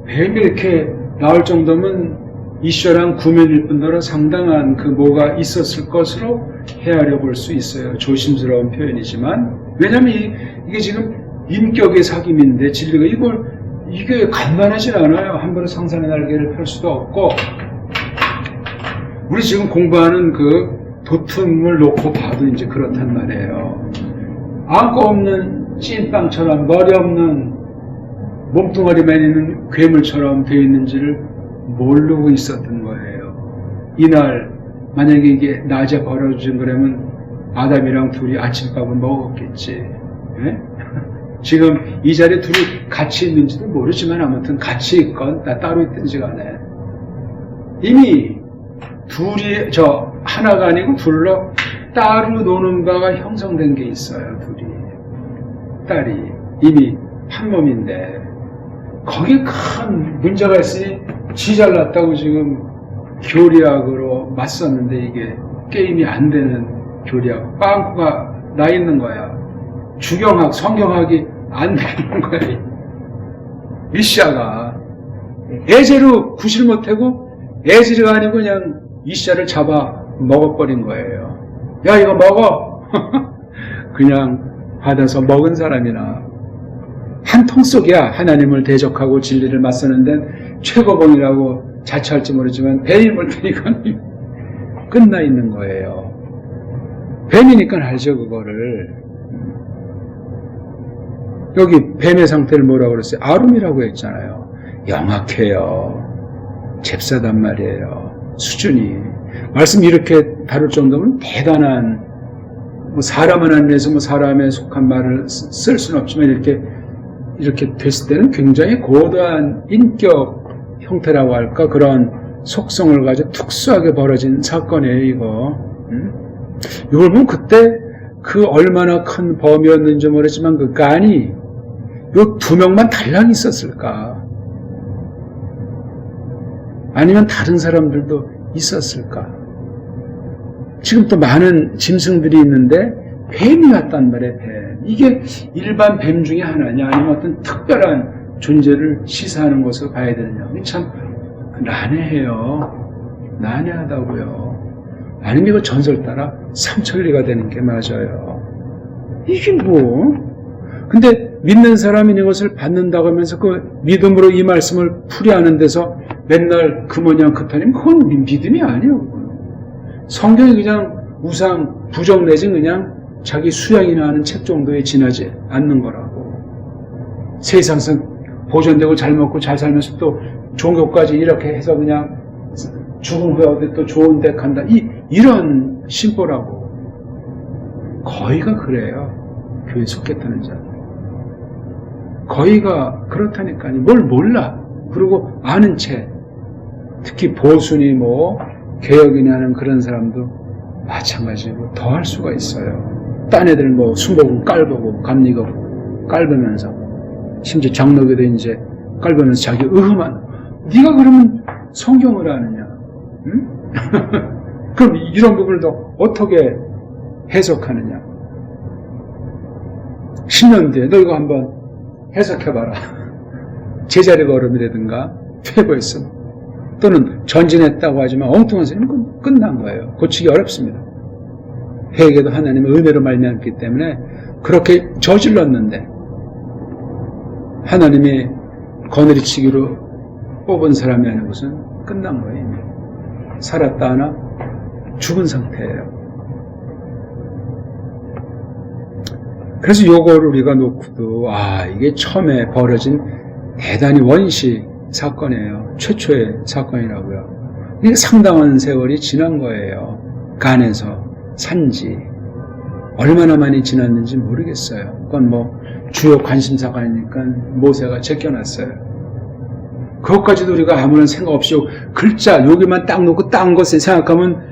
뱀이 이렇게 나올 정도면 이슈랑 구면일 뿐더러 상당한 그 뭐가 있었을 것으로 헤아려 볼 수 있어요. 조심스러운 표현이지만. 왜냐면 이게 지금 인격의 사귐인데 진리가 이게 간단하진 않아요. 함부로 상상의 날개를 펼 수도 없고. 우리 지금 공부하는 그 도tum을 놓고 봐도 이제 그렇단 말이에요. 안고 없는 찐빵처럼 머리 없는 몸뚱아리만 있는 괴물처럼 되어 있는지를 모르고 있었던 거예요. 이날 만약에 이게 낮에 벌어진 거라면 아담이랑 둘이 아침밥을 먹었겠지. 예? 지금 이 자리에 둘이 같이 있는지도 모르지만 아무튼 같이 있건 따로 있든지 간에 이미 둘이 하나가 아니고 둘로 따로 노는 바가 형성된 게 있어요. 둘이 딸이 이미 한 몸인데 거기에 큰 문제가 있으니 지 잘났다고 지금 교리학으로 맞섰는데 이게 게임이 안 되는 교리학 빵꾸가 나 있는 거야. 주경학, 성경학이 안 되는 거야. 미시아가 에제로 구실 못하고 에즈리가 아니고 그냥 이시아를 잡아 먹어버린 거예요. 야 이거 먹어. 그냥 받아서 먹은 사람이나 한 통 속이야. 하나님을 대적하고 진리를 맞서는 데는 최고봉이라고 자처할지 모르지만 뱀이 물 테니까 끝나 있는 거예요. 뱀이니까 알죠 그거를. 여기 뱀의 상태를 뭐라고 그랬어요? 아름이라고 했잖아요. 영악해요. 잽싸단 말이에요. 수준이. 말씀 이렇게 다룰 정도면 대단한 사람 하나님에서 사람에 속한 말을 쓸 수는 없지만 이렇게 됐을 때는 굉장히 고도한 인격 형태라고 할까 그런 속성을 가지고 특수하게 벌어진 사건이에요 이거. 이걸 보면 그때 그 얼마나 큰 범이었는지 모르지만 그 간이 요 두 명만 달랑 있었을까? 아니면 다른 사람들도 있었을까? 지금 또 많은 짐승들이 있는데 뱀이 왔단 말이에요. 뱀. 이게 일반 뱀 중에 하나냐 아니면 어떤 특별한 존재를 시사하는 것으로 봐야 되느냐. 참 난해해요. 난해하다고요. 아니면 이거 전설 따라 삼천리가 되는 게 맞아요. 이게 뭐? 근데 믿는 사람이 이것을 받는다고 하면서 그 믿음으로 이 말씀을 풀이하는 데서 맨날 그 모양 그 터님 그건 믿음이 아니에요. 성경이 그냥 우상 부정 내지 그냥 자기 수양이나 하는 책 정도에 지나지 않는 거라고. 세상에서 보존되고 잘 먹고 잘 살면서 또 종교까지 이렇게 해서 그냥 죽은 후에 어디 또 좋은 데 간다. 이런 심보라고. 거의가 그래요. 교회에 속했다는 자. 거의가 그렇다니까요. 뭘 몰라. 그리고 아는 채. 특히 보수니 개혁이나 하는 그런 사람도 마찬가지고 더 할 수가 있어요. 딴 애들 수복은 깔보고 감리고 깔보면서 심지어 장로교도 이제 깔보면서 자기 의흠한 네가 그러면 성경을 아느냐? 응? 그럼 이런 부분을 더 어떻게 해석하느냐? 10년 뒤에 너 이거 한번 해석해봐라. 제자리 걸음이라든가 퇴보했음 또는 전진했다고 하지만 엉뚱한 소리는 끝난 거예요. 고치기 어렵습니다. 회개도 하나님의 은혜로 말미암기 때문에 그렇게 저질렀는데 하나님이 거느리치기로 뽑은 사람이 아니고선 끝난 거예요. 이미. 살았다 하나 죽은 상태예요. 그래서 요거를 우리가 놓고도 이게 처음에 벌어진 대단히 원시 사건이에요. 최초의 사건이라고요. 이게 상당한 세월이 지난 거예요. 간에서 산지 얼마나 많이 지났는지 모르겠어요. 그건 주요 관심사가 아니니까 모세가 제껴놨어요. 그것까지도 우리가 아무런 생각 없이 글자 여기만 딱 놓고 딴 것을 생각하면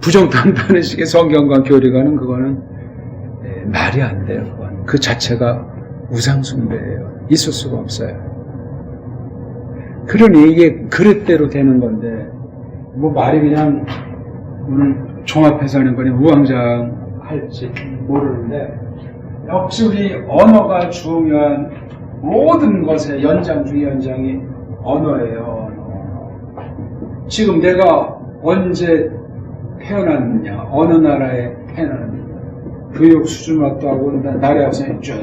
부정당당한 식의 성경과 교리가는 그거는 말이 안 돼요. 그건. 그 자체가 우상숭배예요. 있을 수가 없어요. 그러니 이게 그릇대로 되는 건데 말이 그냥 오늘 종합해서 하는 거니 우왕좌왕할지 모르는데 역시 우리 언어가 중요한 모든 것의 연장 중의 연장이 언어예요. 언어. 지금 내가 언제 태어났느냐, 어느 나라에 태어났느냐, 교육 수준 어떠하고 나라의 우선이 쭉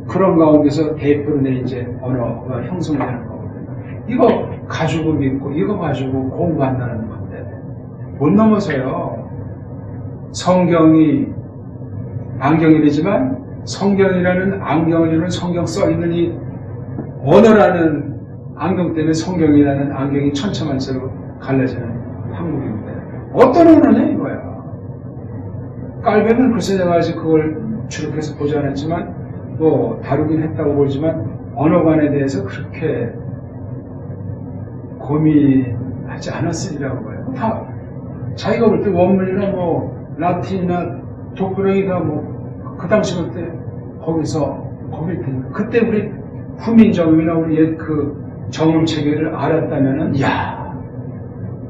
그런 가운데서 대표로 내 이제 언어가 형성되는 거거든요. 이거 가지고 믿고 이거 가지고 공부한다는 건데 못 넘어서요. 성경이 안경이 되지만 성경이라는 안경을 이루는 성경 써있는 이 언어라는 안경 때문에 성경이라는 안경이 천차만세로 갈라지는 한국인데 어떤 언어냐 이거야. 깔뱅은 글쎄 내가 아직 그걸 주력해서 보지 않았지만 뭐 다루긴 했다고 보지만 언어관에 대해서 그렇게 고민하지 않았으리라고 해요. 다 자기가 볼 때 원문이나 뭐 라틴이나 독브레이가 뭐 그 당시 볼 때 거길 텐데 그때 우리 후민정음이나 우리 옛 그 정음 체계를 알았다면은 이야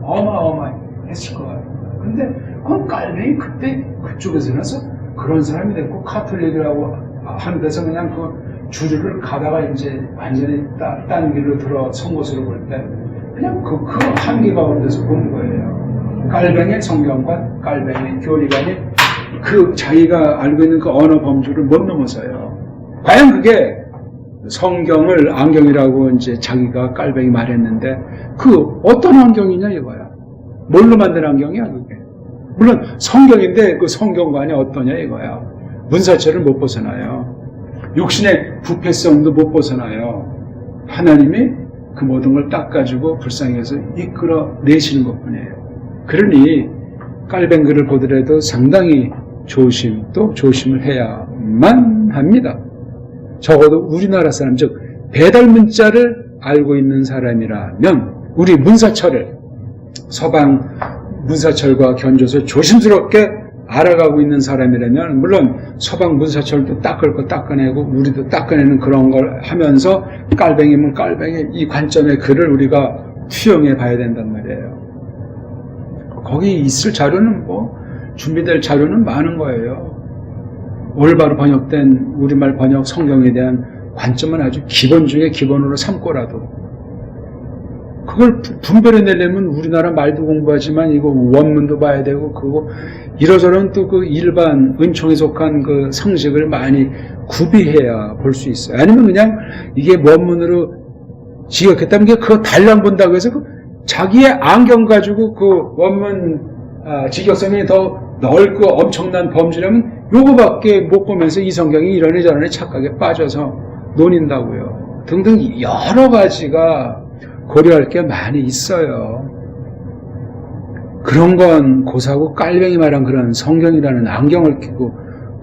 어마어마했을 것 같아요. 근데 그 깔뱅이 그때 그쪽에서 나서 그런 사람이 됐고 카톨릭이라고 하는 데서 그냥 그 주류를 가다가 이제 완전히 딴 길로 들어선 것으로 볼 때 그냥 그 한계 가운데서 본 거예요. 깔뱅의 성경관, 깔뱅의 교리관이 그 자기가 알고 있는 그 언어 범주를 못 넘어서요. 과연 그게 성경을 안경이라고 이제 자기가 깔뱅이 말했는데 그 어떤 안경이냐 이거야. 뭘로 만든 안경이야 그게. 물론 성경인데 그 성경관이 어떠냐 이거야. 문사체를 못 벗어나요. 육신의 부패성도 못 벗어나요. 하나님이 그 모든 걸 닦아주고 불쌍히 해서 이끌어 내시는 것뿐이에요. 그러니 깔뱅글을 보더라도 상당히 또 조심을 해야만 합니다. 적어도 우리나라 사람, 즉 배달 문자를 알고 있는 사람이라면 우리 문사철을 서방 문사철과 견줘서 조심스럽게 알아가고 있는 사람이라면 물론 서방 문사철도 닦을 거 닦아내고 우리도 닦아내는 그런 걸 하면서 깔뱅이면 깔뱅이 이 관점의 글을 우리가 투영해 봐야 된단 말이에요. 거기 있을 자료는 뭐 준비될 자료는 많은 거예요. 올바로 번역된 우리말 번역 성경에 대한 관점은 아주 기본 중에 기본으로 삼고라도 그걸 분별해내려면 우리나라 말도 공부하지만 이거 원문도 봐야 되고 그거 이러저런 또 그 일반 은총에 속한 그 상식을 많이 구비해야 볼 수 있어요. 아니면 그냥 이게 원문으로 지역했다면 그거 달랑 본다고 해서 그 자기의 안경 가지고 그 원문 직역성이 더 넓고 엄청난 범주라면 요거밖에 못 보면서 이 성경이 이러니 저러니 착각에 빠져서 논인다고요. 등등 여러 가지가 고려할 게 많이 있어요. 그런 건 고사하고 깔뱅이 말한 그런 성경이라는 안경을 끼고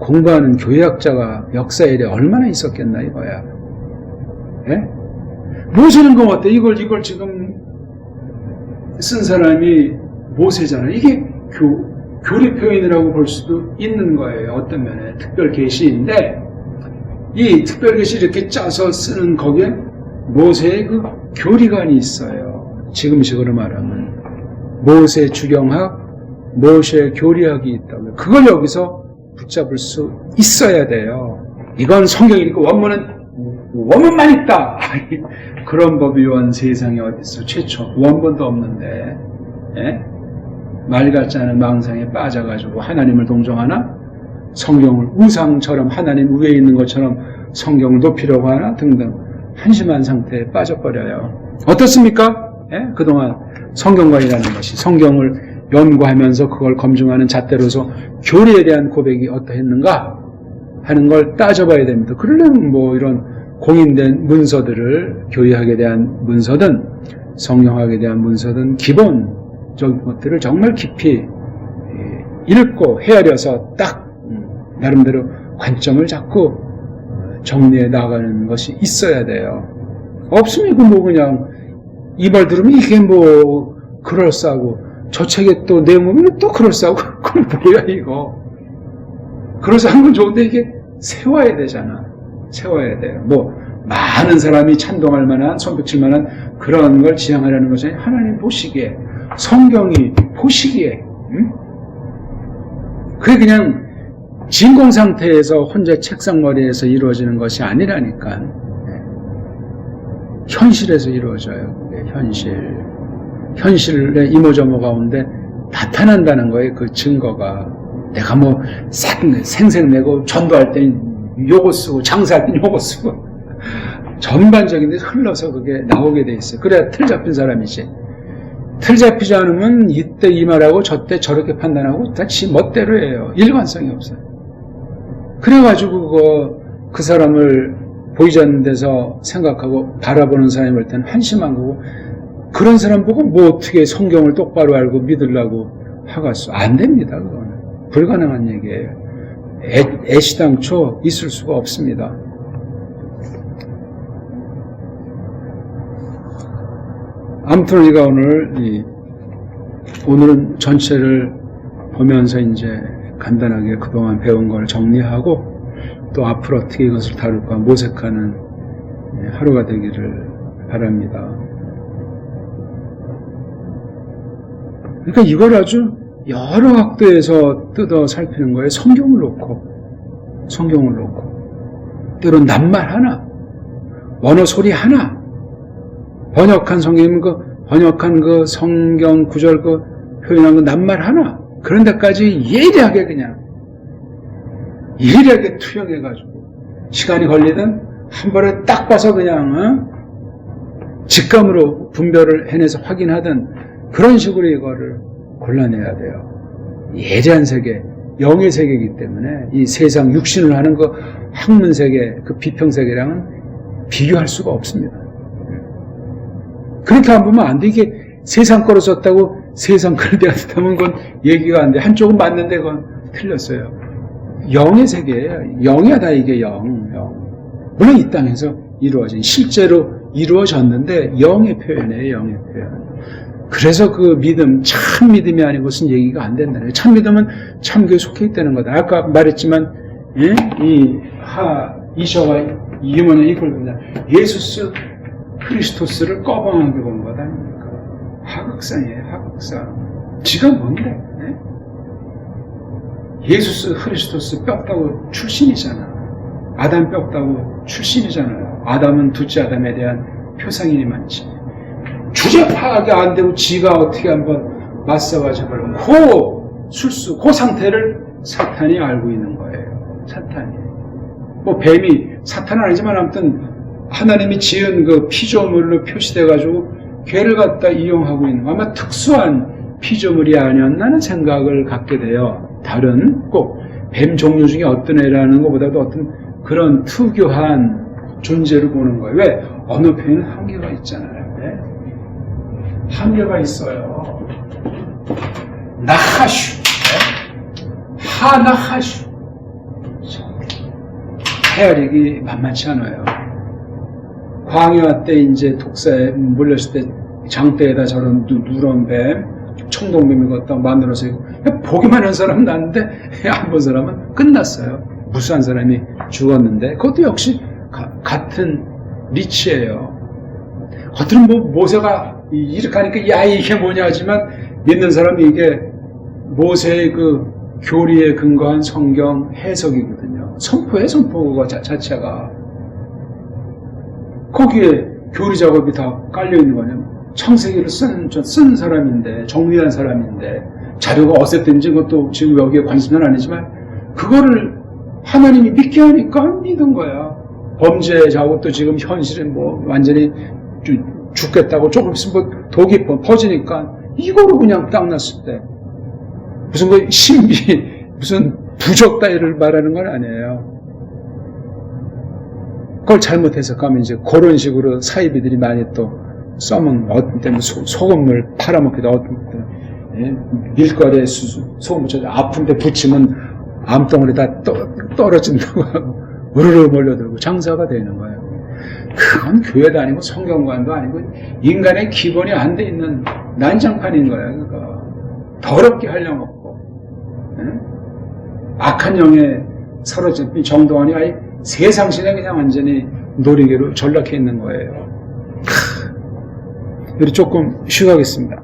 공부하는 교회학자가 역사 이래 얼마나 있었겠나 이거야. 예? 모세는 그 어때? 이걸 지금 쓴 사람이 모세잖아요. 이게 교리 표현이라고 볼 수도 있는 거예요. 어떤 면에 특별 계시인데 이 특별 계시 이렇게 짜서 쓰는 거기에 모세의 그 교리관이 있어요. 지금식으로 말하면 모세 주경학, 모세 교리학이 있다고요. 그걸 여기서 붙잡을 수 있어야 돼요. 이건 성경이니까 원문만 있다. 그런 법이 원 세상에 어딨어. 최초 원본도 없는데 예? 말 같지 않은 망상에 빠져가지고 하나님을 동정하나 성경을 우상처럼 하나님 위에 있는 것처럼 성경을 높이려고 하나 등등 한심한 상태에 빠져버려요. 어떻습니까? 예? 그동안 성경관이라는 것이 성경을 연구하면서 그걸 검증하는 잣대로서 교리에 대한 고백이 어떠했는가 하는 걸 따져봐야 됩니다. 그러려면 뭐 이런 공인된 문서들을 교리학에 대한 문서든 성경학에 대한 문서든 기본적인 것들을 정말 깊이 읽고 헤아려서 딱 나름대로 관점을 잡고 정리해 나가는 것이 있어야 돼요. 없으면 이거 뭐 그냥 이 말 들으면 이게 뭐 그럴싸하고 저 책에 또 내용 보면 또 그럴싸하고 그건 뭐야 이거. 그래서 한 건 좋은데 이게 세워야 되잖아. 세워야 돼요. 뭐 많은 사람이 찬동할 만한 손뼉칠 만한 그런 걸 지향하려는 것이 아니라 하나님 보시기에 성경이 보시기에 그게 그냥 진공 상태에서 혼자 책상 머리에서 이루어지는 것이 아니라니까. 현실에서 이루어져요. 현실의 이모저모 가운데 나타난다는 거예요. 그 증거가. 내가 뭐 생색내고 전도할 땐 요거 쓰고 장사할 땐 요거 쓰고 전반적인 데 흘러서 그게 나오게 돼 있어요. 그래야 틀 잡힌 사람이지. 틀 잡히지 않으면 이때 이 말하고 저때 저렇게 판단하고 다 지 멋대로 해요. 일관성이 없어요. 그래가지고 그 사람을 보이지 않는 데서 생각하고 바라보는 사람이 볼 때는 한심한 거고, 그런 사람 보고 뭐 어떻게 성경을 똑바로 알고 믿으려고 하겠어. 안 됩니다. 그건 불가능한 얘기예요. 애시당초 있을 수가 없습니다. 아무튼 우리가 오늘은 전체를 보면서 이제 간단하게 그동안 배운 걸 정리하고 또 앞으로 어떻게 이것을 다룰까 모색하는 하루가 되기를 바랍니다. 그러니까 이걸 아주 여러 각도에서 뜯어 살피는 거예요. 성경을 놓고 때론 낱말 하나, 원어 소리 하나, 번역한 성경이면 번역한 그 성경 구절 표현한 그 낱말 하나, 그런 데까지 예리하게 투영해가지고 시간이 걸리든 한 번에 딱 봐서 그냥 직감으로 분별을 해내서 확인하든 그런 식으로 이거를 골라내야 돼요. 예리한 세계, 영의 세계이기 때문에 이 세상 육신을 하는 그 학문 세계, 그 비평 세계랑은 비교할 수가 없습니다. 그렇게 안 보면 안 돼. 이게 세상 거로 썼다고 세상 거를 내가 썼다면 그건 얘기가 안 돼. 한쪽은 맞는데 그건 틀렸어요. 영의 세계예요. 영이야 이게 영. 물론 이 땅에서 이루어진, 실제로 이루어졌는데 영의 표현이에요. 영의 표현. 그래서 그 믿음, 참 믿음이 아니고 무슨 얘기가 안 된다는 거예요. 참 믿음은 참교에 속해 있다는 거다. 아까 말했지만 이셔가 이모는 이걸 본다. 예수스 크리스토스를 꺼방하게 본 거다. 하극상이에요. 하극상. 지가 뭔데? 예수스 크리스토스 뼈다구 출신이잖아. 아담 뼈다구 출신이잖아요. 아담은 둘째 아담에 대한 표상이니만치. 주제 파악이 안 되고 지가 어떻게 한번 맞서가지고 그 술수, 그 상태를 사탄이 알고 있는 거예요. 사탄이. 뭐 뱀이 사탄은 아니지만 아무튼 하나님이 지은 그 피조물로 표시돼가지고 걔를 갖다 이용하고 있는 아마 특수한 피조물이 아니었나는 생각을 갖게 돼요. 다른 꼭 뱀 종류 중에 어떤 애라는 것보다도 어떤 그런 특유한 존재를 보는 거예요. 왜? 어느 뱀은 한계가 있잖아요. 네? 한계가 있어요. 나하슈, 하나하슈. 헤아리기 만만치 않아요. 광야 때 이제 독사에 몰렸을 때 장대에다 저런 누런 뱀, 청동뱀이 걷다 만들어서 보기만 한 사람은 났는데 안 본 사람은 끝났어요. 무수한 사람이 죽었는데 그것도 역시 같은 리치예요. 겉으로는 뭐 모세가 이렇게 하니까 야 이게 뭐냐 하지만 믿는 사람이 이게 모세의 그 교리에 근거한 성경 해석이거든요. 선포의 선포가 자체가 거기에 교리 작업이 다 깔려 있는 거냐. 창세기를 쓴 사람인데 정리한 사람인데 자료가 어쨌든지 그것도 지금 여기에 관심은 아니지만 그거를 하나님이 믿게 하니까 믿은 거야. 범죄자하고 또 지금 현실은 뭐 완전히 죽겠다고 조금 있으면 뭐 독이 퍼지니까 이거로 그냥 딱 났을 때 무슨 그 신비 무슨 부적 따위를 말하는 건 아니에요. 그걸 잘못 해석하면 이제 그런 식으로 사이비들이 많이 또 썸은 어떤 때는 소금물 팔아먹기도 어떤 때는 밀가루에 소금 묻혀서 아픈데 붙이면 암덩어리 다 떨어진다고 하고 으르르 몰려들고 장사가 되는 거예요. 그건 교회도 아니고 성경관도 아니고 인간의 기본이 안 돼 있는 난장판인 거예요. 그러니까 더럽게 하려고 없고 악한 영에 사로잡힌 정동원이 아예 세상신에 그냥 완전히 놀이개로 전락해 있는 거예요. 우리 조금 쉬어가겠습니다.